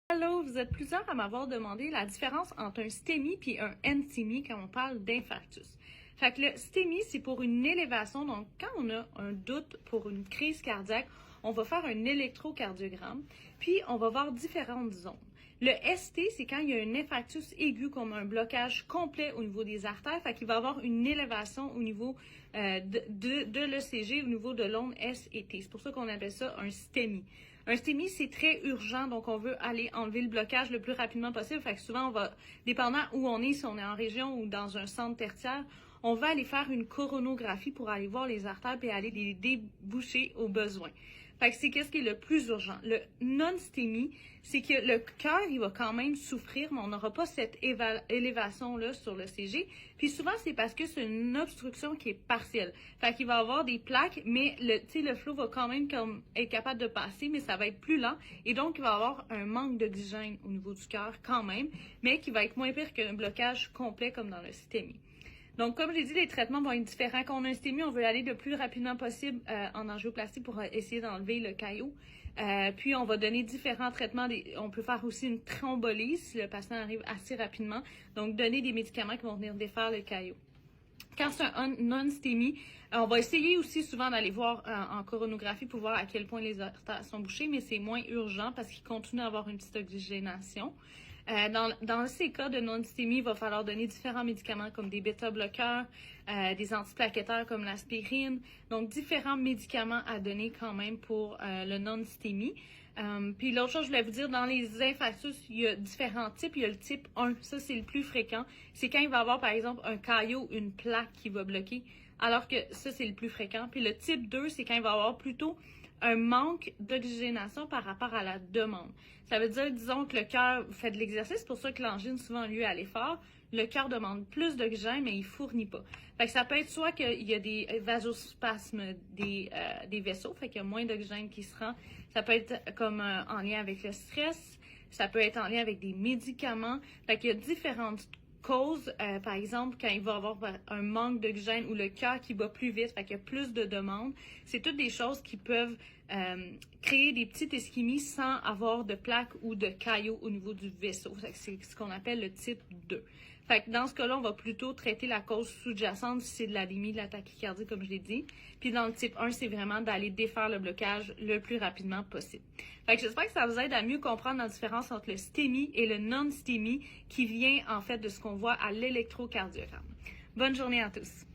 Allô, vous êtes plusieurs à m'avoir demandé la différence entre un STEMI et un NSTEMI quand on parle d'infarctus. Fait que le STEMI, c'est pour une élévation. Donc, quand on a un doute pour une crise cardiaque, on va faire un électrocardiogramme, puis on va voir différentes zones. Le ST, c'est quand il y a un infarctus aigu, comme un blocage complet au niveau des artères, fait qu'il va y avoir une élévation au niveau de l'ECG, au niveau de l'onde S et T. C'est pour ça qu'on appelle ça un STEMI. Un STEMI, c'est très urgent, donc on veut aller enlever le blocage le plus rapidement possible. Fait que souvent, on va, dépendant où on est, si on est en région ou dans un centre tertiaire, on va aller faire une coronographie pour aller voir les artères et aller les déboucher au besoin. Fait que c'est qu'est-ce qui est le plus urgent. Le non-STEMI, c'est que le cœur, il va quand même souffrir, mais on n'aura pas cette élévation-là sur le CG. Puis souvent, c'est parce que c'est une obstruction qui est partielle. Fait qu'il va y avoir des plaques, mais le flot va quand même être capable de passer, mais ça va être plus lent. Et donc, il va y avoir un manque d'oxygène au niveau du cœur quand même, mais qui va être moins pire qu'un blocage complet comme dans le STEMI. Donc, comme j'ai dit, les traitements vont être différents. Quand on a un STEMI, on veut aller le plus rapidement possible en angioplastie pour essayer d'enlever le caillot. Puis, on va donner différents traitements. On peut faire aussi une thrombolyse si le patient arrive assez rapidement. Donc, donner des médicaments qui vont venir défaire le caillot. Quand c'est un non-STEMI, on va essayer aussi souvent d'aller voir en coronographie pour voir à quel point les artères sont bouchées, mais c'est moins urgent parce qu'il continue à avoir une petite oxygénation. Dans ces cas de non-STEMI, il va falloir donner différents médicaments comme des bêta-bloqueurs, des antiplaquettaires comme l'aspirine. Donc, différents médicaments à donner quand même pour le non-STEMI. Puis l'autre chose, je voulais vous dire, dans les infarctus, il y a différents types. Il y a le type 1, ça c'est le plus fréquent. C'est quand il va y avoir, par exemple, un caillot, une plaque qui va bloquer, alors que ça c'est le plus fréquent. Puis le type 2, c'est quand il va y avoir plutôt un manque d'oxygénation par rapport à la demande. Ça veut dire, disons que le cœur fait de l'exercice, c'est pour ça que l'angine souvent a lieu à l'effort. Le cœur demande plus d'oxygène, mais il fournit pas. Fait que ça peut être soit qu'il y a des vasospasmes des vaisseaux, fait qu'il y a moins d'oxygène qui se rend. Ça peut être comme en lien avec le stress. Ça peut être en lien avec des médicaments. Fait qu'il y a différentes causes, par exemple, quand il va y avoir un manque d'oxygène ou le cœur qui bat plus vite, fait qu'il y a plus de demandes. C'est toutes des choses qui peuvent créer des petites ischémies sans avoir de plaques ou de caillots au niveau du vaisseau. C'est ce qu'on appelle le type 2. Fait que dans ce cas-là, on va plutôt traiter la cause sous-jacente si c'est de l'anémie, de la tachycardie, comme je l'ai dit. Puis dans le type 1, c'est vraiment d'aller défaire le blocage le plus rapidement possible. Fait que j'espère que ça vous aide à mieux comprendre la différence entre le STEMI et le non-STEMI qui vient en fait de ce qu'on voit à l'électrocardiogramme. Bonne journée à tous.